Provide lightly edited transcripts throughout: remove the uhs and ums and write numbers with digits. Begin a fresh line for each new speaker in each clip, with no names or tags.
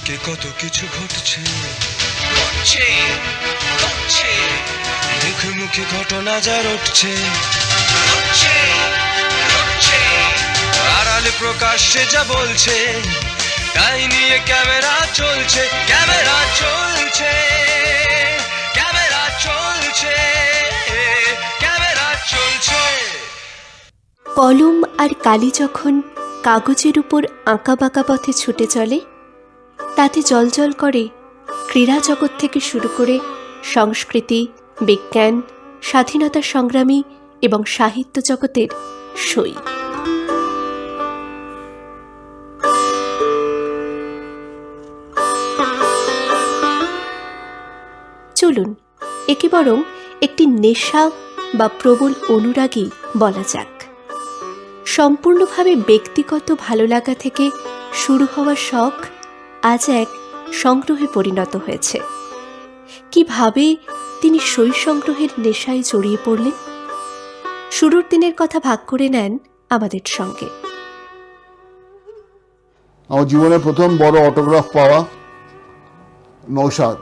চারিদিকে কত কিছু ঘটছে, মুখে মুখে ঘটনা যা রটছে, আড়ালে প্রকাশ্যে যা বলছে, তাই নিয়ে ক্যামেরা চলছে, ক্যামেরা চলছে, ক্যামেরা চলছে, ক্যামেরা চলছে।
কলম আর কালি যখন কাগজের উপর আঁকাবাঁকা পথে ছুটে চলে, তাতে জ্বলজ্বল করে ক্রীড়া জগৎ থেকে শুরু করে সংস্কৃতি, বিজ্ঞান, স্বাধীনতা সংগ্রামী এবং সাহিত্য জগতের সই। চলুন একে বরং একটি নেশা বা প্রবল অনুরাগী বলা যাক। সম্পূর্ণভাবে ব্যক্তিগত ভালো লাগা থেকে শুরু হওয়া শখ আজ এক সংগ্রহে পরিণত হয়েছে। কিভাবে তিনি সই সংগ্রহের নেশায় জড়িয়ে পড়লেন, শুরুর দিনের কথা ভাগ করে নেন আমাদের সঙ্গে।
আমার জীবনে প্রথম বড় অটোগ্রাফ পাওয়া নৌশাদ।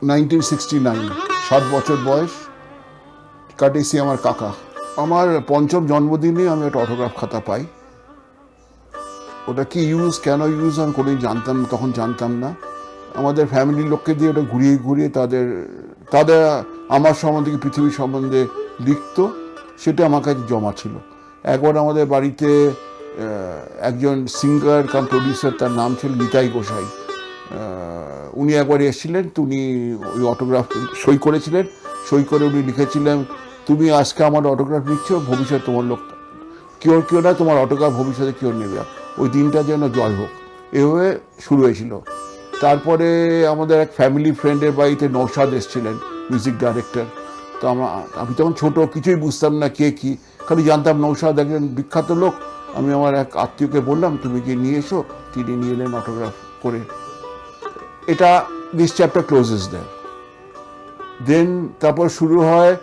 (1969) 7 বছর বয়স, কাটেছি আমার কাকা। আমার পঞ্চম জন্মদিনে আমি একটা অটোগ্রাফ খাতা পাই। ওটা কি ইউজ, কেন ইউজ আমি কোনোদিন জানতাম না, তখন জানতাম না। আমাদের ফ্যামিলির লোককে দিয়ে ওটা ঘুরিয়ে ঘুরিয়ে তাদের আমার সম্বন্ধে, পৃথিবীর সম্বন্ধে লিখতো, সেটা আমার কাছে জমা ছিল। একবার আমাদের বাড়িতে একজন সিঙ্গার কাম প্রডিউসার, তার নাম ছিল নিতাই গোসাই, উনি একবার এসেছিলেন। তো উনি ওই অটোগ্রাফ সই করেছিলেন, সই করে উনি লিখেছিলেন, তুমি আজকে আমার অটোগ্রাফ নিচ্ছ, ভবিষ্যৎ তোমার লোক কেউ না, তোমার অটোগ্রাফ ভবিষ্যতে কেউ নেবে, ওই দিনটা যেন জয় হোক। এভাবে শুরু হয়েছিল। তারপরে আমাদের এক ফ্যামিলি ফ্রেন্ডের বাড়িতে নৌশাদ এসেছিলেন, মিউজিক ডাইরেক্টর। তো আমি তখন ছোট, কিছুই বুঝতাম না কে কি, খালি জানতাম নৌশাদ একজন বিখ্যাত লোক। আমি আমার এক আত্মীয়কে বললাম, তুমি কি নিয়ে এসো। তিনি নিয়ে এলেন অটোগ্রাফ করে। এটা দিস চ্যাপ্টার ক্লোজেস দেয়। দেন তারপর শুরু হয়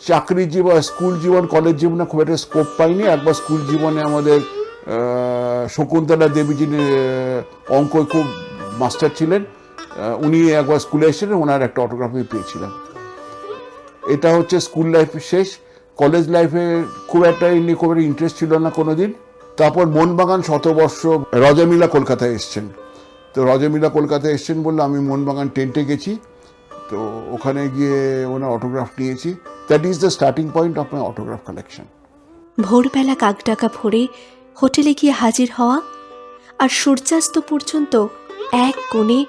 চাকরি জীবন, স্কুল জীবন, কলেজ জীবনে খুব একটা স্কোপ পাইনি। একবার স্কুল জীবনে আমাদের শকুন্তলা দেবী, যিনি অঙ্ক খুব মাস্টার ছিলেন, উনি একবার স্কুলে এসেছিলেন, ওনার একটা অটোগ্রাফ পেয়েছিলাম। এটা হচ্ছে স্কুল লাইফ শেষ। কলেজ লাইফে খুব একটা ইন্টারেস্ট ছিল না কোনোদিন। তারপর মোহনবাগান শতবর্ষ, রজমিলা কলকাতায় এসছেন। তো রজমিলা কলকাতায় এসছেন বললে আমি মোহনবাগান টেন্টে গেছি। তো ওখানে গিয়ে ওনার অটোগ্রাফ নিয়েছি। That is the starting point of my autograph collection.
ভোরবেলা কাকডাকা ভোরে হোটেলে গিয়ে হাজির হওয়া, আর সূর্যাস্ত পর্যন্ত এক কোণে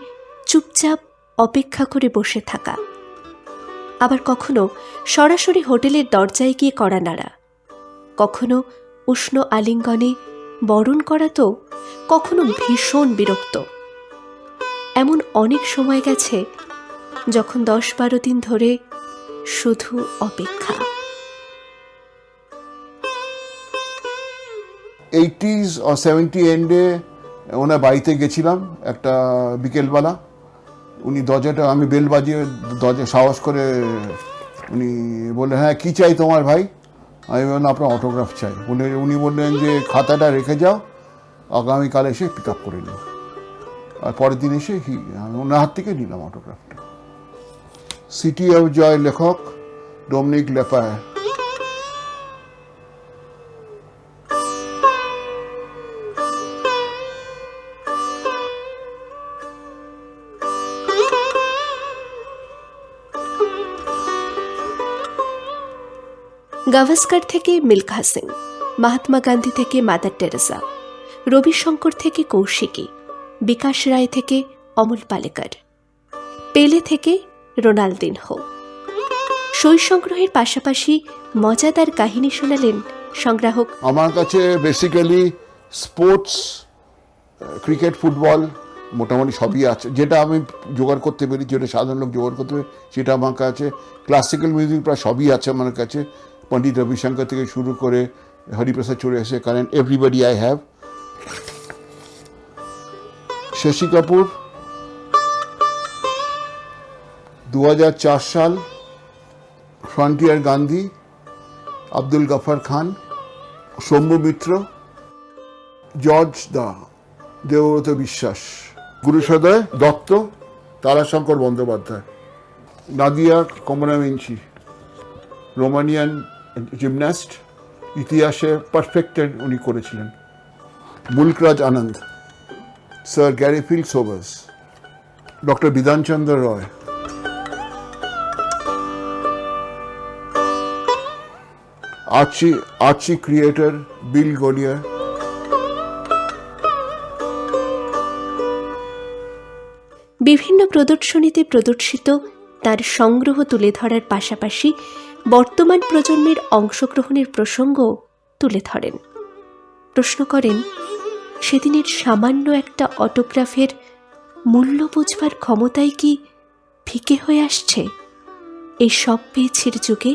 চুপচাপ অপেক্ষা করে বসে থাকা। আবার কখনো সরাসরি হোটেলের দরজায় গিয়ে কড়া নাড়া, কখনো উষ্ণ আলিঙ্গনে বরণ করা, তো কখনো ভীষণ বিরক্ত। এমন অনেক সময় গেছে যখন 10-12 দিন ধরে শুধু অপেক্ষা।
80s or 70 এন্ডে ওনার বাড়িতে গেছিলাম একটা বিকেলবেলা। উনি দরজাটা, আমি বেল বাজিয়ে দরজা সাহস করে উনি বললেন, হ্যাঁ কী চাই তোমার ভাই? আমি বললাম, আপনার অটোগ্রাফ চাই। উনি বললেন যে খাতাটা রেখে যাও, আগামীকাল এসে পিক আপ করে নিও। আর পরের দিন এসে আমি ওনার হাত থেকে নিলাম অটোগ্রাফটা। সিটি অফ জয়, লেখক ডোমিনিক লেপায়।
গাভাস্কার থেকে মিল্খা সিং, মহাত্মা গান্ধী থেকে মাদার টেরেসা, রবিশঙ্কর থেকে কৌশিকী, বিকাশ রায় থেকে অমল পালেকার, পেলে থেকে রোনাল্ডিনহো। সই সংগ্রহের পাশাপাশি মজাদার কাহিনী শোনালেন সংগ্রাহক।
আমার কাছে বেসিক্যালি স্পোর্টস, ক্রিকেট, ফুটবল মোটামুটি সবই আছে, যেটা আমি জোগাড় করতে পারি, যেটা সাধারণ লোক জোগাড় করতে পারি, সেটা আমার কাছে। ক্লাসিক্যাল মিউজিক প্রায় সবই আছে আমার কাছে, পণ্ডিত রবিশঙ্কর থেকে শুরু করে হরিপ্রসাদ চলে এসে current everybody I have. Shashi Kapoor 2004 সাল, ফ্রন্টিয়ার গান্ধী, আব্দুল গফর খান, শম্ভু মিত্র, জর্জ দা, দেবব্রত বিশ্বাস, গুরুসদয় দত্ত, তারাশঙ্কর বন্দ্যোপাধ্যায়, নাদিয়া কমনামিঞ্চি, রোমানিয়ান জিমন্যাস্ট, ইতিহাসে পারফেক্টেড উনি করেছিলেন, মুলকরাজ আনন্দ, স্যার গ্যারিফিল্ড সোবার্স, ডক্টর বিধানচন্দ্র রয়, আর্চি ক্রিয়েটর বিল গলিয়ার,
বিভিন্ন প্রদর্শনীতে প্রদর্শিত তার সংগ্রহ তুলে ধরার পাশাপাশি বর্তমান প্রজন্মের অংশগ্রহণের প্রসঙ্গ তুলে ধরেন। প্রশ্ন করেন, সেদিনের সামান্য একটা অটোগ্রাফের মূল্য বুঝবার ক্ষমতাই কি ফিকে হয়ে আসছে এই সব পেয়েছির যুগে?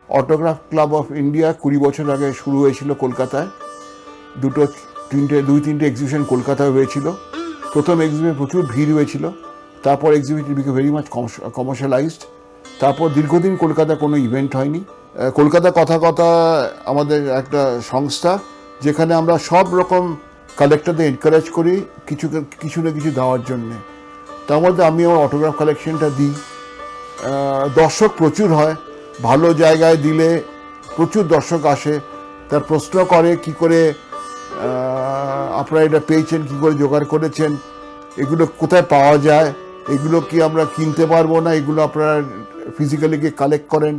অটোগ্রাফ ক্লাব অফ ইন্ডিয়া 20 বছর আগে শুরু হয়েছিল কলকাতায়। দুই তিনটে এক্সিবিশন কলকাতায় হয়েছিল। প্রথম এক্সিবিশনে প্রচুর ভিড় হয়েছিল, তারপর exhibition became very much commercialised. তারপর দীর্ঘদিন কলকাতায় কোনো ইভেন্ট হয়নি। কলকাতা কথা আমাদের একটা সংস্থা, যেখানে আমরা সব রকম কালেক্টরদের এনকারেজ করি কিছু না কিছু দেওয়ার জন্যে। তার মধ্যে আমি আমার অটোগ্রাফ কালেকশনটা দিই। দর্শক প্রচুর হয়, ভালো জায়গায় দিলে প্রচুর দর্শক আসে। তার প্রশ্ন করে কি করে আপনারা এটা পেয়েছেন, কি করে জোগাড় করেছেন, এগুলো কোথায় পাওয়া যায়, এগুলো কি আমরা কিনতে পারবো না, এগুলো আপনারা ফিজিক্যালি গিয়ে কালেক্ট করেন।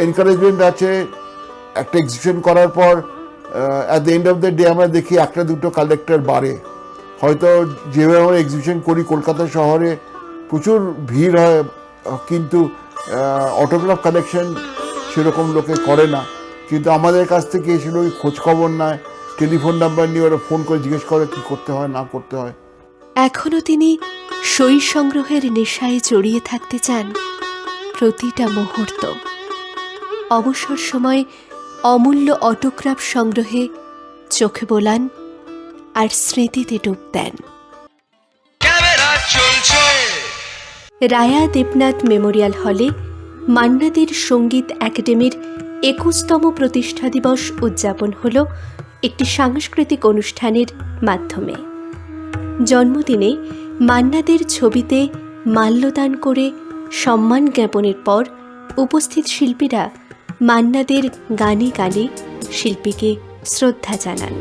এনকারেজমেন্ট আছে। একটা এক্সিবিশন করার পর at the end of the day আমরা দেখি একটা দুটো কালেক্টর বাড়ে। হয়তো যেভাবে আমরা এক্সিবিশন করি কলকাতা শহরে প্রচুর ভিড় হয়, কিন্তু অটোগ্রাফ কালেকশন সেরকম লোকে করে না। কিন্তু আমাদের কাছ থেকে এসে ওই খোঁজখবর নেয়, টেলিফোন নাম্বার নিয়ে ওরা ফোন করে জিজ্ঞেস করে কী করতে হয় না করতে হয়।
এখনও তিনি সই সংগ্রহের নেশায় জড়িয়ে থাকতে চান প্রতিটা মুহূর্ত। অবসর সময় অমূল্য অটোগ্রাফ সংগ্রহে চোখে বোলান আর স্মৃতিতে ডুব দেন।
ক্যামেরা চলছে।
রায়া দেবনাথ মেমোরিয়াল হলে মান্না দের সঙ্গীত একাডেমির 21তম প্রতিষ্ঠা দিবস উদযাপন হল একটি সাংস্কৃতিক অনুষ্ঠানের মাধ্যমে। জন্মদিনে মান্না দের ছবিতে মাল্যদান করে সম্মান জ্ঞাপনের পর উপস্থিত শিল্পীরা মান্না দের গানে গানে শিল্পীকে শ্রদ্ধা জানান।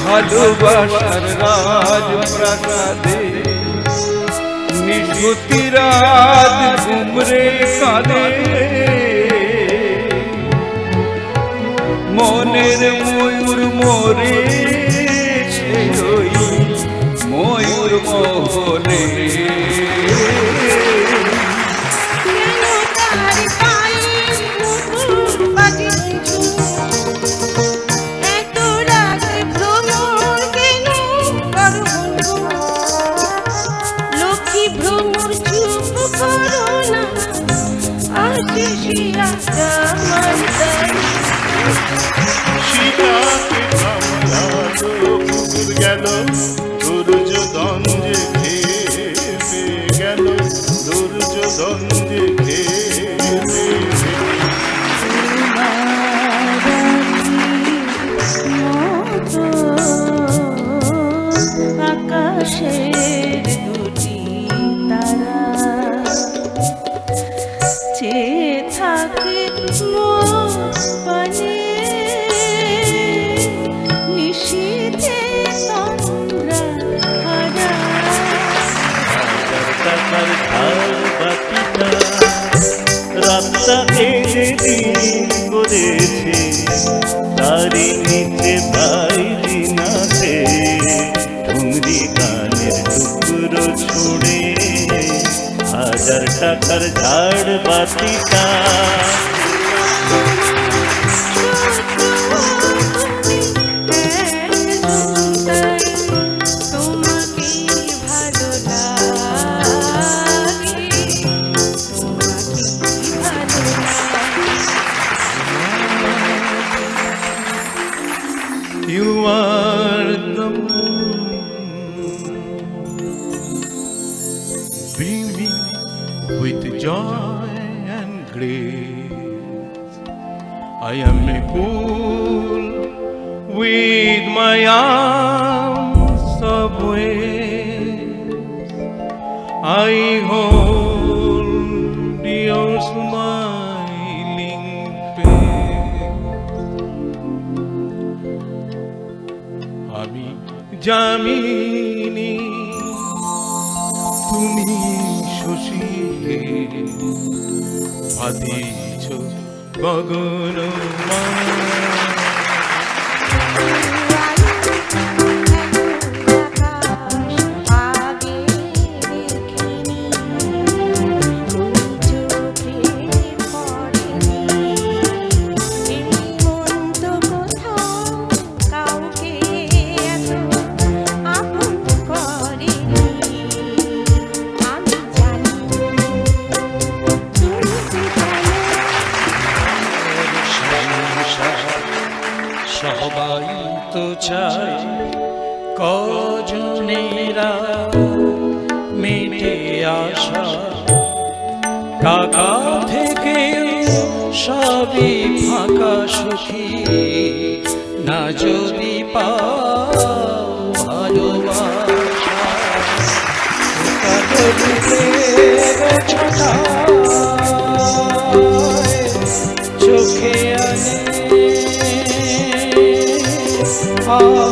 ভালোবাসার রাজ প্রাসাদে নিষ্পত্তি রাত ঘুমরে কাঁদে, মনের ময়ূর মোরে ময়ূর মোহনে
সীতাকে কামড়ালো কুকুর গেল দুর্যোধন যে খেপে গেল দুর্যোধন যে খেপে
আকাশের দুটি তারা চেয়ে থাকে পানে নিশীথে তোমরা হারা
টাকার ধার বাকিটা রাতটা এনে দিন করেছে তারি নিচে বাইরি নাচে ঠুংরি কানের টুকরো ছুঁড়ে 1000 টাকার ঝাড় বাতিটা
You are the moon, beaming with joy and grace. I am a fool with my arms of waves. I hold your smiling face. আমি জামিনী তুমি শশী ভাদিছ গগন
সবাই তো চায় কজনেরা মেটে আসা টাকা থেকে সবই ফাঁকা সুখী না যদি পাও ভালোবাসা চোখে আনে আলো